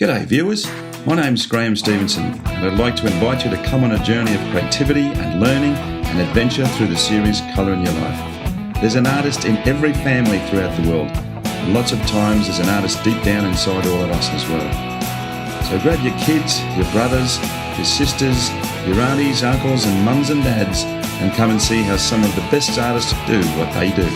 G'day viewers, my name's Graham Stevenson and I'd like to invite you to come on a journey of creativity and learning and adventure through the series Colour in Your Life. There's an artist in every family throughout the world, and lots of times there's an artist deep down inside all of us as well. So grab your kids, your brothers, your sisters, your aunties, uncles and mums and dads and come and see how some of the best artists do what they do.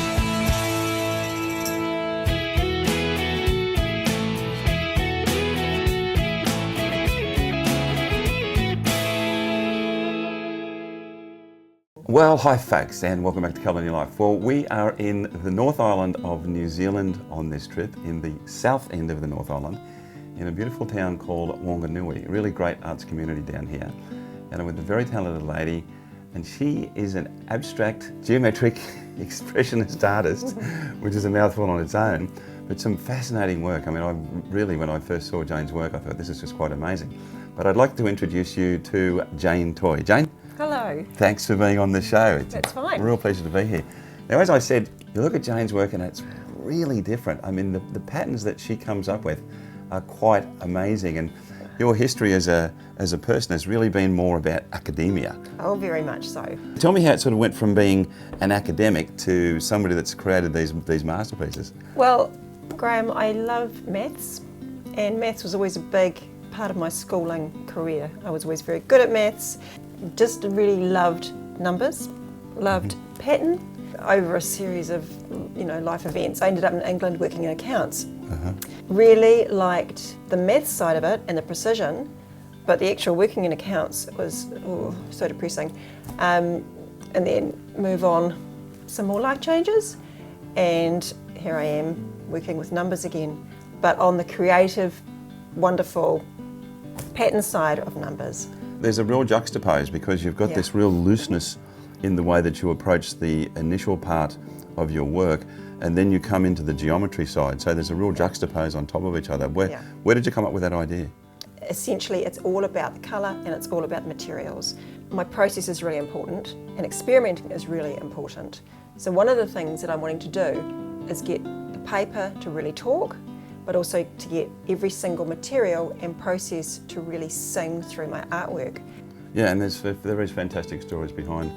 Well, hi folks, and welcome back to Colour in Your Life. Well, we are in the North Island of New Zealand on this trip, in the south end of the North Island, in a beautiful town called Wanganui, a really great arts community down here. And I'm with a very talented lady, and she is an abstract, geometric, expressionist artist, which is a mouthful on its own, but some fascinating work. I mean, when I first saw Jane's work, I thought this is just quite amazing. But I'd like to introduce you to Jane Toy. Jane? Hello. Thanks for being on the show. That's fine. A real pleasure to be here. Now, as I said, you look at Jane's work and it's really different. I mean, the patterns that she comes up with are quite amazing, and your history as a person has really been more about academia. Oh, very much so. Tell me how it sort of went from being an academic to somebody that's created these masterpieces. Well, Graham, I love maths, and maths was always a big part of my schooling career. I was always very good at maths. Just really loved numbers, loved pattern. Over a series of, life events, I ended up in England working in accounts. Really liked the maths side of it and the precision, but the actual working in accounts was so depressing. And then move on, some more life changes, and here I am working with numbers again, but on the creative, wonderful pattern side of numbers. There's a real juxtapose because you've got this real looseness in the way that you approach the initial part of your work, and then you come into the geometry side. So there's a real juxtapose on top of each other. Where did you come up with that idea? Essentially, it's all about the colour and it's all about the materials. My process is really important and experimenting is really important. So one of the things that I'm wanting to do is get the paper to really talk, but also to get every single material and process to really sing through my artwork. Yeah, and there is fantastic stories behind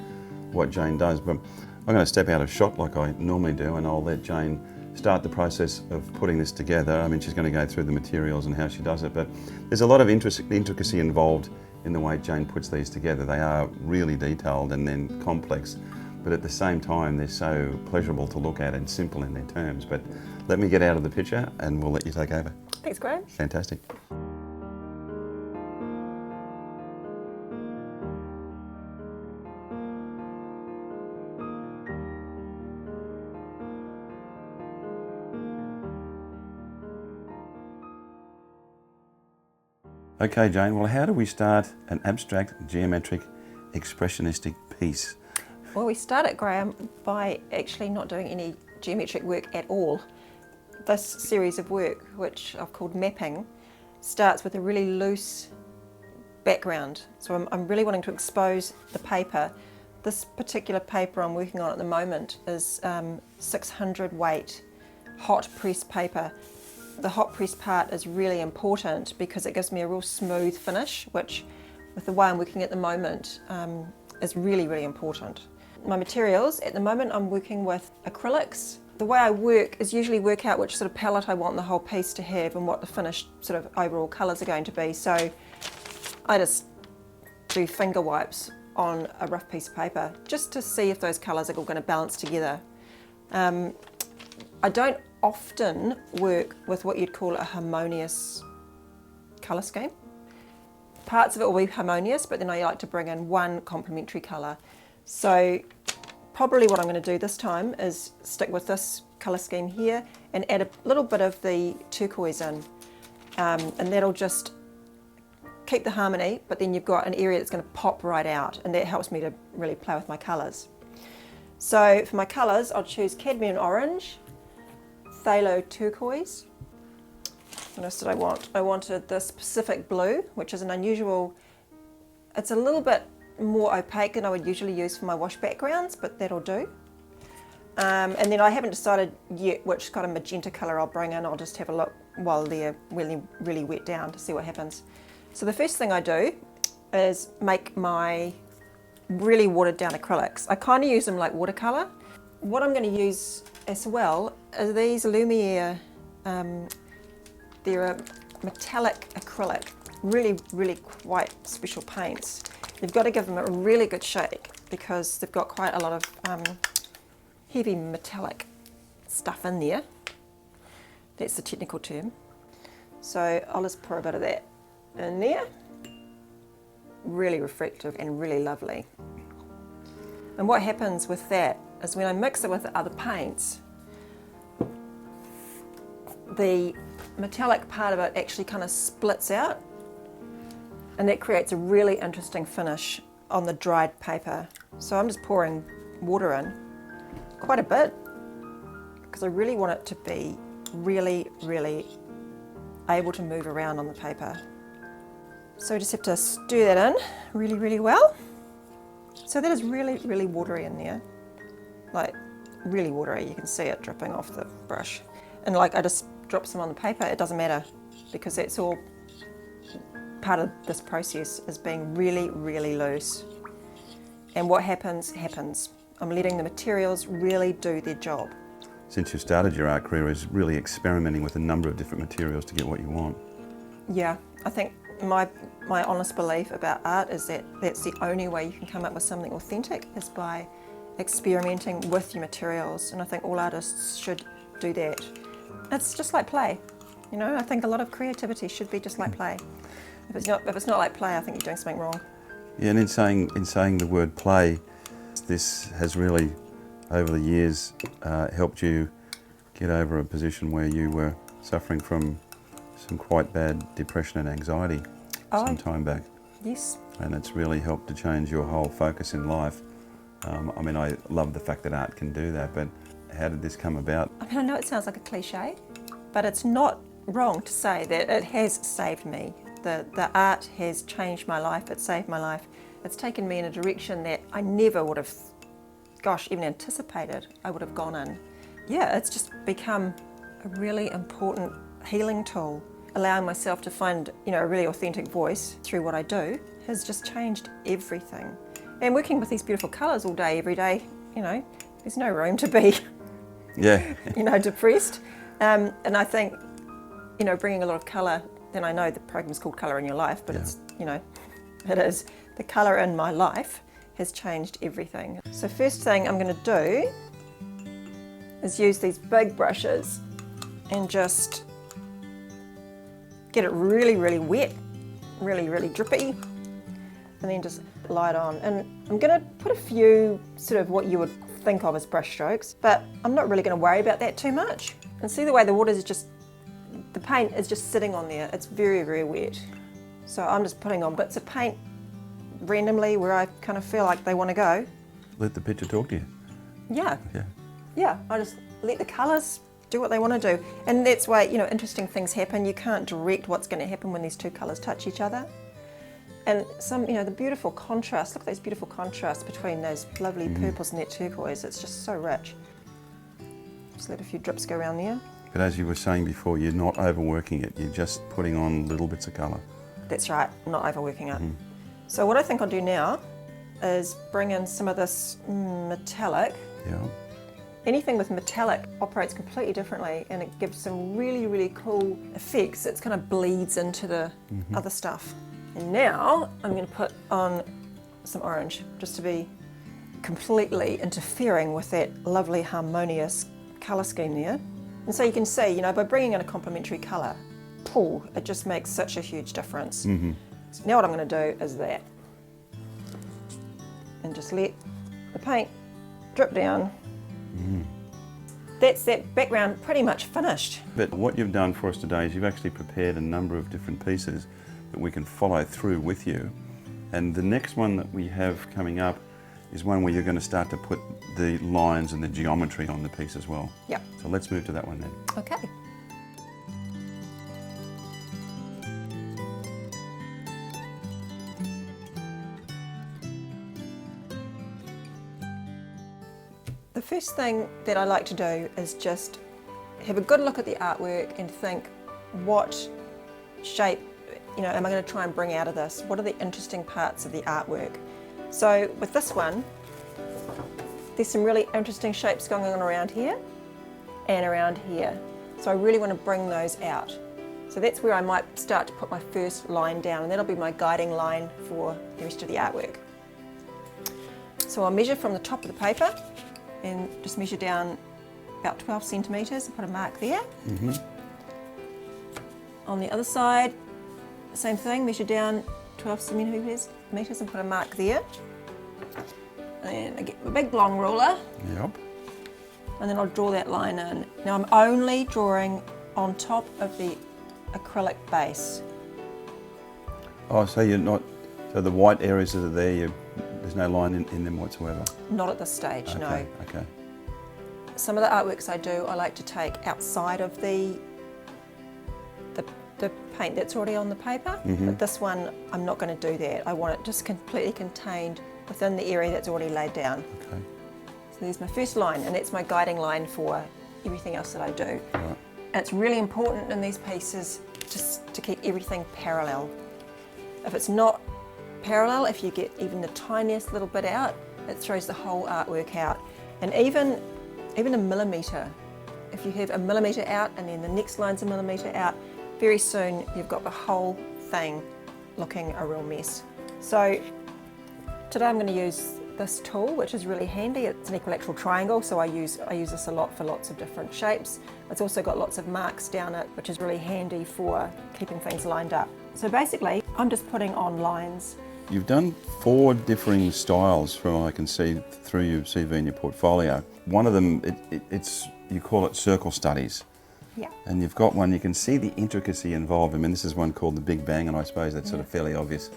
what Jane does, but I'm going to step out of shot like I normally do, and I'll let Jane start the process of putting this together. I mean, she's going to go through the materials and how she does it, but there's a lot of intricacy involved in the way Jane puts these together. They are really detailed and then complex, but at the same time they're so pleasurable to look at and simple in their terms. But let me get out of the picture and we'll let you take over. Thanks, Graham. Fantastic. Okay, Jane, well, how do we start an abstract, geometric, expressionistic piece? Well, we start it, Graham, by actually not doing any geometric work at all. This series of work, which I've called mapping, starts with a really loose background. So I'm really wanting to expose the paper. This particular paper I'm working on at the moment is 600 weight hot press paper. The hot press part is really important because it gives me a real smooth finish, which with the way I'm working at the moment is really, really important. My materials, at the moment I'm working with acrylics. The way I work is usually work out which sort of palette I want the whole piece to have and what the finished sort of overall colours are going to be. So I just do finger wipes on a rough piece of paper just to see if those colours are all going to balance together. I don't often work with what you'd call a harmonious colour scheme. Parts of it will be harmonious, but then I like to bring in one complementary colour. So probably what I'm going to do this time is stick with this colour scheme here and add a little bit of the turquoise in, and that'll just keep the harmony, but then you've got an area that's going to pop right out, and that helps me to really play with my colours. So for my colours, I'll choose cadmium orange, phthalo turquoise. What else did I want? I wanted this Pacific blue, which is an unusual, it's a little bit more opaque than I would usually use for my wash backgrounds, but that'll do. And then I haven't decided yet which kind of magenta colour I'll bring in. I'll just have a look while they're really, really wet down to see what happens. So the first thing I do is make my really watered down acrylics. I kind of use them like watercolour. What I'm going to use as well are these Lumiere, they're a metallic acrylic, really, really quite special paints. You've got to give them a really good shake because they've got quite a lot of heavy metallic stuff in there. That's the technical term. So I'll just pour a bit of that in there. Really reflective and really lovely. And what happens with that is when I mix it with the other paints, the metallic part of it actually kind of splits out, and that creates a really interesting finish on the dried paper. So I'm just pouring water in, quite a bit, because I really want it to be really, really able to move around on the paper. So I just have to stir that in really, really well. So that is really, really watery in there. Like, really watery. You can see it dripping off the brush. And like, I just drop some on the paper. It doesn't matter because that's all part of this process, is being really, really loose. And what happens, happens. I'm letting the materials really do their job. Since you started your art career, is really experimenting with a number of different materials to get what you want. Yeah, I think my honest belief about art is that that's the only way you can come up with something authentic, is by experimenting with your materials. And I think all artists should do that. It's just like play. You know, I think a lot of creativity should be just like play. If it's not like play, I think you're doing something wrong. Yeah, and in saying the word play, this has really, over the years, helped you get over a position where you were suffering from some quite bad depression and anxiety some time back. Yes. And it's really helped to change your whole focus in life. I mean, I love the fact that art can do that, but how did this come about? I mean, I know it sounds like a cliche, but it's not wrong to say that it has saved me. The art has changed my life, it's saved my life. It's taken me in a direction that I never would have, even anticipated I would have gone in. Yeah, it's just become a really important healing tool. Allowing myself to find, a really authentic voice through what I do has just changed everything. And working with these beautiful colours all day, every day, there's no room to be, depressed. And I think, bringing a lot of colour, then I know the program's called Colour in Your Life, but it's, it is. The colour in my life has changed everything. So first thing I'm going to do is use these big brushes and just get it really, really wet, really, really drippy, and then just light on. And I'm going to put a few sort of what you would think of as brush strokes, but I'm not really going to worry about that too much. And see the way the water is just, the paint is just sitting on there. It's very, very wet. So I'm just putting on bits of paint randomly where I kind of feel like they want to go. Let the picture talk to you. Yeah. Yeah. Yeah, I just let the colours do what they want to do. And that's why, interesting things happen. You can't direct what's going to happen when these two colours touch each other. And some, the beautiful contrast, look at those beautiful contrasts between those lovely purples and that turquoise. It's just so rich. Just let a few drips go around there. But as you were saying before, you're not overworking it. You're just putting on little bits of colour. That's right, not overworking it. So what I think I'll do now is bring in some of this metallic. Yeah. Anything with metallic operates completely differently, and it gives some really, really cool effects. It kind of bleeds into the other stuff. And now I'm going to put on some orange, just to be completely interfering with that lovely harmonious colour scheme there. And so you can see, by bringing in a complementary colour, it just makes such a huge difference. So now what I'm going to do is that. And just let the paint drip down. That's that background pretty much finished. But what you've done for us today is you've actually prepared a number of different pieces that we can follow through with you. And the next one that we have coming up is one where you're going to start to put the lines and the geometry on the piece as well. Yep. So let's move to that one then. Okay. The The first thing that I like to do is just have a good look at the artwork and think, what shape, am I going to try and bring out of this? What are the interesting parts of the artwork? So with this one, there's some really interesting shapes going on around here and around here. So I really want to bring those out. So that's where I might start to put my first line down, and that'll be my guiding line for the rest of the artwork. So I'll measure from the top of the paper and just measure down about 12 centimetres and put a mark there. Mm-hmm. On the other side, same thing, measure down 12 centimetres and put a mark there. And I get my big long ruler. Yep. And then I'll draw that line in. Now I'm only drawing on top of the acrylic base. Oh, so you're not, so the white areas that are there, there's no line in them whatsoever? Not at this stage, Okay, no. okay. Some of the artworks I do, I like to take outside of the paint that's already on the paper. Mm-hmm. But this one, I'm not going to do that. I want it just completely contained within the area that's already laid down. Okay. So there's my first line, and that's my guiding line for everything else that I do. Right. And it's really important in these pieces just to keep everything parallel. If it's not parallel, if you get even the tiniest little bit out, it throws the whole artwork out. And even a millimetre, if you have a millimetre out and then the next line's a millimetre out, very soon you've got the whole thing looking a real mess. So today I'm going to use this tool, which is really handy. It's an equilateral triangle, so I use this a lot for lots of different shapes. It's also got lots of marks down it, which is really handy for keeping things lined up. So basically, I'm just putting on lines. You've done 4 differing styles from what I can see through your CV and your portfolio. One of them, it's you call it circle studies. Yeah. And you've got one, you can see the intricacy involved. I mean, this is one called the Big Bang, and I suppose that's sort of fairly obvious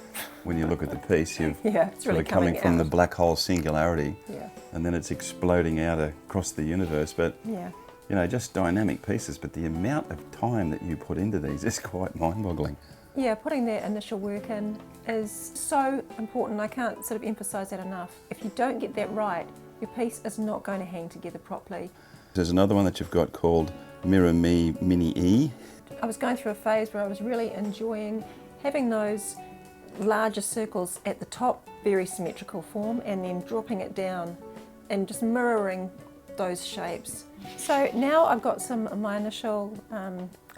when you look at the piece. You've It's really coming from out. the black hole singularity, Yeah. and then it's exploding out across the universe. But Yeah. just dynamic pieces. But the amount of time that you put into these is quite mind-boggling. Yeah, putting that initial work in is so important. I can't sort of emphasise that enough. If you don't get that right, your piece is not going to hang together properly. There's another one that you've got called Mirror Me Mini E. I was going through a phase where I was really enjoying having those larger circles at the top, very symmetrical form, and then dropping it down and just mirroring those shapes. So now I've got some of my initial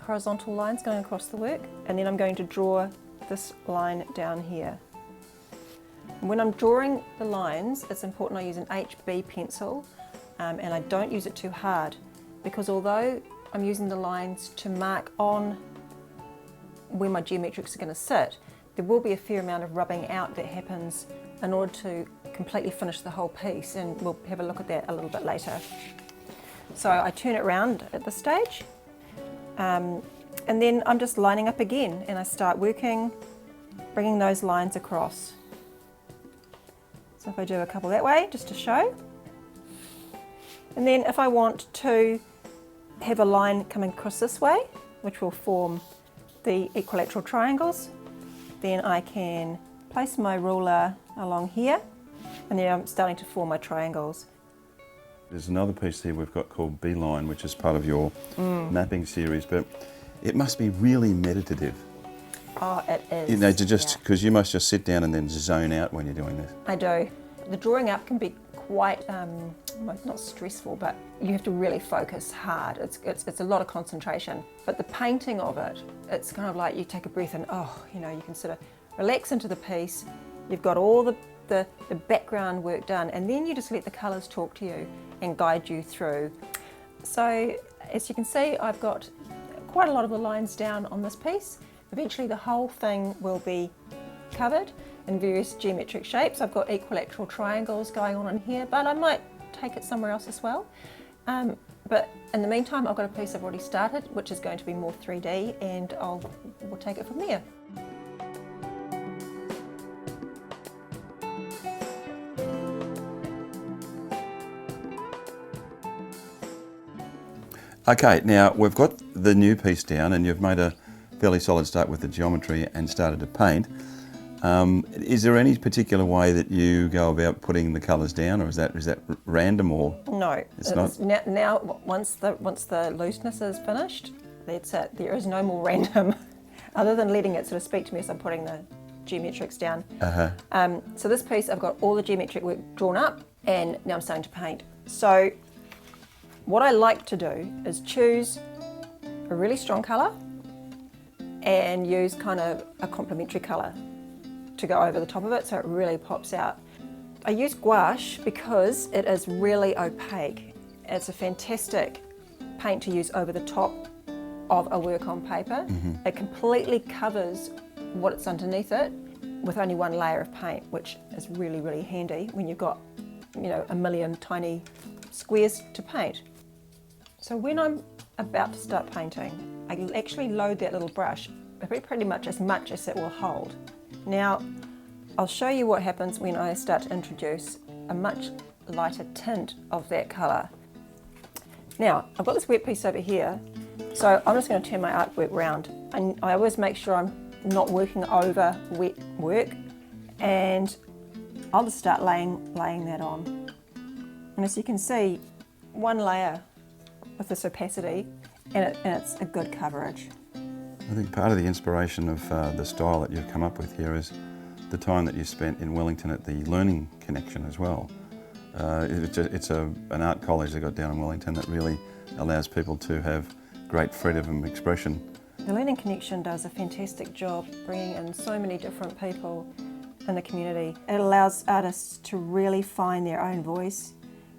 horizontal lines going across the work, and then I'm going to draw this line down here. When I'm drawing the lines, it's important I use an HB pencil, and I don't use it too hard, because although I'm using the lines to mark on where my geometrics are going to sit, there will be a fair amount of rubbing out that happens in order to completely finish the whole piece, and we'll have a look at that a little bit later. So I turn it around at this stage, and then I'm just lining up again, and I start working, bringing those lines across. So if I do a couple that way, just to show. And then if I want to have a line coming across this way, which will form the equilateral triangles, then I can place my ruler along here, and then I'm starting to form my triangles. There's another piece here we've got called Beeline, which is part of your mapping series, but it must be really meditative. Oh, it is. To just, because you must just sit down and then zone out when you're doing this. I do. The drawing up can be quite, not stressful, but you have to really focus hard. It's a lot of concentration. But the painting of it, it's kind of like you take a breath and, you can sort of relax into the piece. You've got all the background work done, and then you just let the colours talk to you and guide you through. So as you can see, I've got quite a lot of the lines down on this piece. Eventually the whole thing will be covered in various geometric shapes. I've got equilateral triangles going on in here, but I might take it somewhere else as well. But in the meantime, I've got a piece I've already started, which is going to be more 3D, and we'll take it from there. Okay, now we've got the new piece down, and you've made a fairly solid start with the geometry and started to paint. Is there any particular way that you go about putting the colours down, or is that random, or? No, it's not. Now, once the looseness is finished, that's it. There is no more random, other than letting it sort of speak to me as I'm putting the geometrics down. So this piece, I've got all the geometric work drawn up, and now I'm starting to paint. So what I like to do is choose a really strong colour and use kind of a complementary colour to go over the top of it so it really pops out. I use gouache because it is really opaque. It's a fantastic paint to use over the top of a work on paper. It completely covers what's underneath it with only one layer of paint, which is really, really handy when you've got, you know, a million tiny squares to paint. So when I'm about to start painting, I actually load that little brush pretty much as it will hold. Now, I'll show you what happens when I start to introduce a much lighter tint of that colour. Now, I've got this wet piece over here, so I'm just going to turn my artwork round, and I always make sure I'm not working over wet work, and I'll just start laying that on. And as you can see, one layer with this opacity, and it's a good coverage. I think part of the inspiration of the style that you've come up with here is the time that you spent in Wellington at the Learning Connection as well. It's an art college they got down in Wellington that really allows people to have great freedom of expression. The Learning Connection does a fantastic job bringing in so many different people in the community. It allows artists to really find their own voice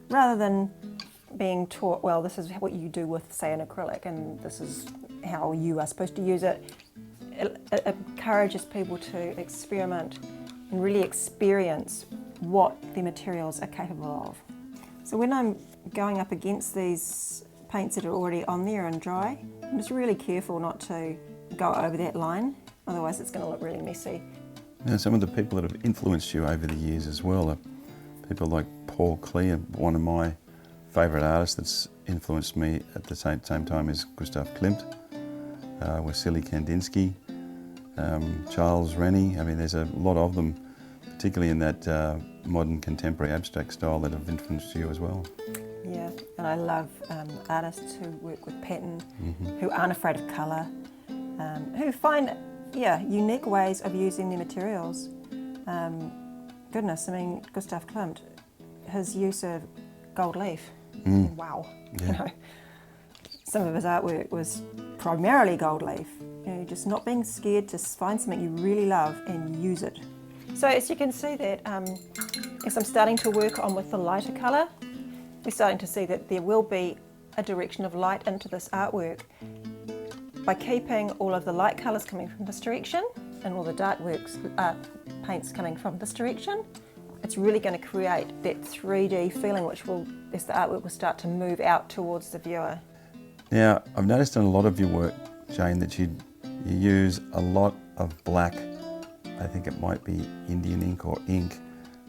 rather than being taught, well, this is what you do with, say, an acrylic, and this is how you are supposed to use it. It encourages people to experiment and really experience what the materials are capable of. So when I'm going up against these paints that are already on there and dry, I'm just really careful not to go over that line, otherwise it's going to look really messy. Now, some of the people that have influenced you over the years as well are people like Paul Klee, one of my favourite artists that's influenced me at the same time as Gustav Klimt, Wassily Kandinsky, Charles Rennie. I mean, there's a lot of them, particularly in that modern contemporary abstract style, that have influenced you as well. Yeah, and I love artists who work with pattern, who aren't afraid of colour, who find unique ways of using their materials. Goodness, I mean, Gustav Klimt, his use of gold leaf, wow. Yeah. You know, some of his artwork was primarily gold leaf. You know, just not being scared to find something you really love and use it. So as you can see that, as I'm starting to work on with the lighter colour, we're starting to see that there will be a direction of light into this artwork. By keeping all of the light colours coming from this direction and all the dark paints coming from this direction, it's really going to create that 3D feeling which will, as the artwork will start to move out towards the viewer. Now, I've noticed in a lot of your work, Jane, that you use a lot of black, I think it might be Indian ink or ink,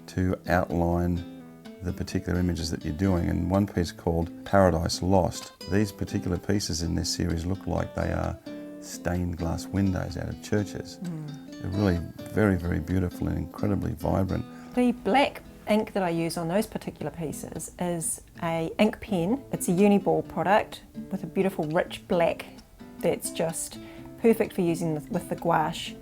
to outline the particular images that you're doing. And one piece called Paradise Lost. These particular pieces in this series look like they are stained glass windows out of churches. They're really very, very beautiful and incredibly vibrant. The black ink that I use on those particular pieces is a ink pen. It's a Uniball product with a beautiful rich black that's just perfect for using with the gouache.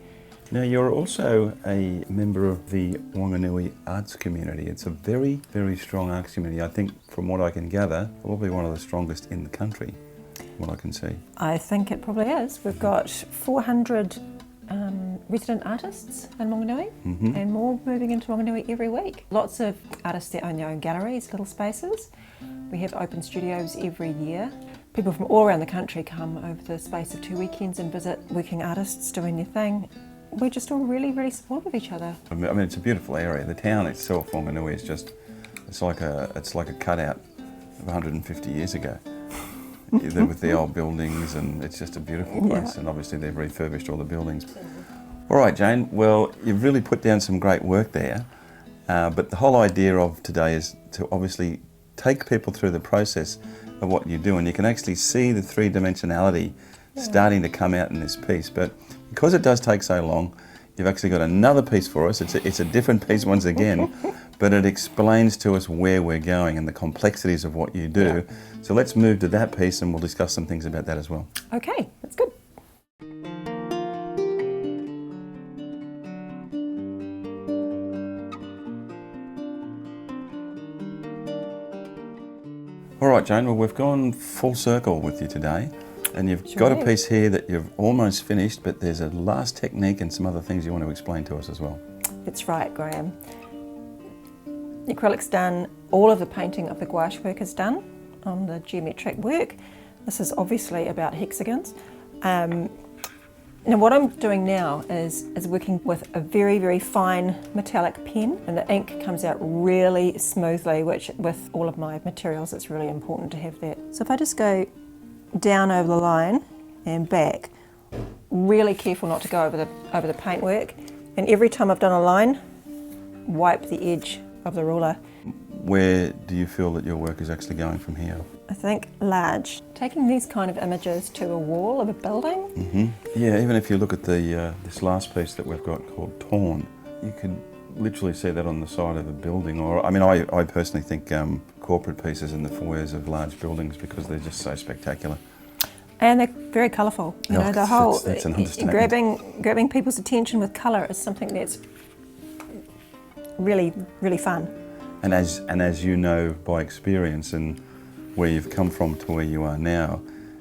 Now, you're also a member of the Wanganui arts community. It's a very, very strong arts community. I think, from what I can gather, probably one of the strongest in the country, from what I can see. I think it probably is. We've got 400 resident artists in Wanganui, and more moving into Wanganui every week. Lots of artists that own their own galleries, little spaces. We have open studios every year. People from all around the country come over the space of 2 weekends and visit working artists doing their thing. We're just all really, really supportive of each other. I mean, it's a beautiful area. The town itself, Wanganui, is just, it's like a cutout of 150 years ago. With the old buildings, and it's just a beautiful place. Yeah. And obviously they've refurbished all the buildings. All right, Jane, well, you've really put down some great work there. But the whole idea of today is to obviously take people through the process of what you do, and you can actually see the three-dimensionality starting to come out in this piece. But because it does take so long, you've actually got another piece for us. It's a different piece once again, but it explains to us where we're going and the complexities of what you do. Yeah. So let's move to that piece and we'll discuss some things about that as well. Okay, that's good. All right, Jane, well, we've gone full circle with you today, and you've Sure got a have. piece here that you've almost finished, but there's a last technique and some other things you want to explain to us as well. That's right, Graham. The acrylic's done, all of the painting of the gouache work is done on the geometric work. This is obviously about hexagons. Now what I'm doing now is working with a very, very fine metallic pen, and the ink comes out really smoothly, which with all of my materials it's really important to have that. So if I just go down over the line and back, really careful not to go over the paintwork, and every time I've done a line, wipe the edge of the ruler. Where do you feel that your work is actually going from here? I think large. Taking these kind of images to a wall of a building. Yeah, even if you look at this last piece that we've got called Torn, you can literally see that on the side of a building. Or I mean, I personally think corporate pieces in the foyers of large buildings because they're just so spectacular. And they're very colourful. You know, the whole that's an understatement. grabbing people's attention with colour is something that's really, really fun. And as you know by experience and where you've come from to where you are now,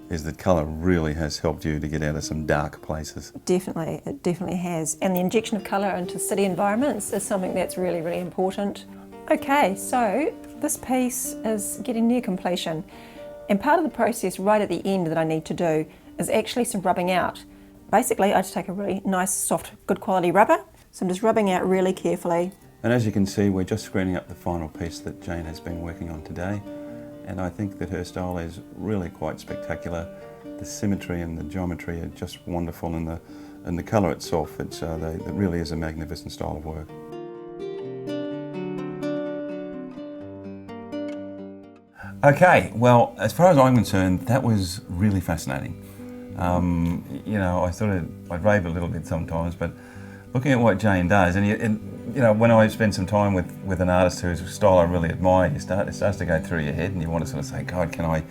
is that colour really has helped you to get out of some dark places. Definitely, it definitely has. And the injection of colour into city environments is something that's really, really important. Okay, so this piece is getting near completion. And part of the process right at the end that I need to do is actually some rubbing out. Basically, I just take a really nice, soft, good quality rubber. So I'm just rubbing out really carefully. And as you can see, we're just screening up the final piece that Jane has been working on today. And I think that her style is really quite spectacular. The symmetry and the geometry are just wonderful, and the colour itself, it really is a magnificent style of work. Okay, well, as far as I'm concerned, that was really fascinating. You know, I'd rave a little bit sometimes, but looking at what Jane does, and you know, when I spend some time with an artist whose style I really admire, it starts to go through your head, and you want to sort of say, God, can I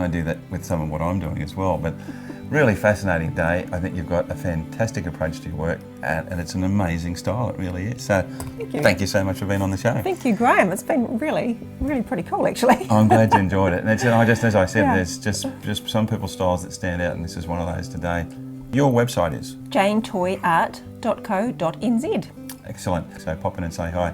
do that with some of what I'm doing as well? But really fascinating day. I think you've got a fantastic approach to your work, and it's an amazing style. It really is. So, thank you so much for being on the show. Thank you, Graham. It's been really, really pretty cool, actually. I'm glad you enjoyed it. And as I said, Yeah. there's just some people's styles that stand out, and this is one of those today. Your website is? janetoyart.co.nz. Excellent. So pop in and say hi.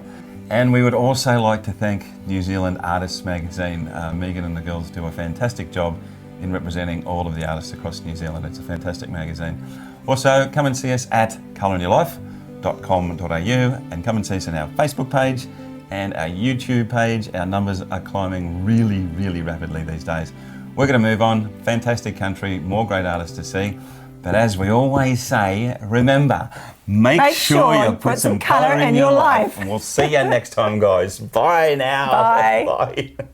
And we would also like to thank New Zealand Artists Magazine. Megan and the girls do a fantastic job in representing all of the artists across New Zealand. It's a fantastic magazine. Also, come and see us at colorinyourlife.com.au and come and see us on our Facebook page and our YouTube page. Our numbers are climbing really, really rapidly these days. We're going to move on. Fantastic country, more great artists to see. But as we always say, remember, make sure you put some colour in your life. And we'll see you next time, guys. Bye now. Bye. Bye.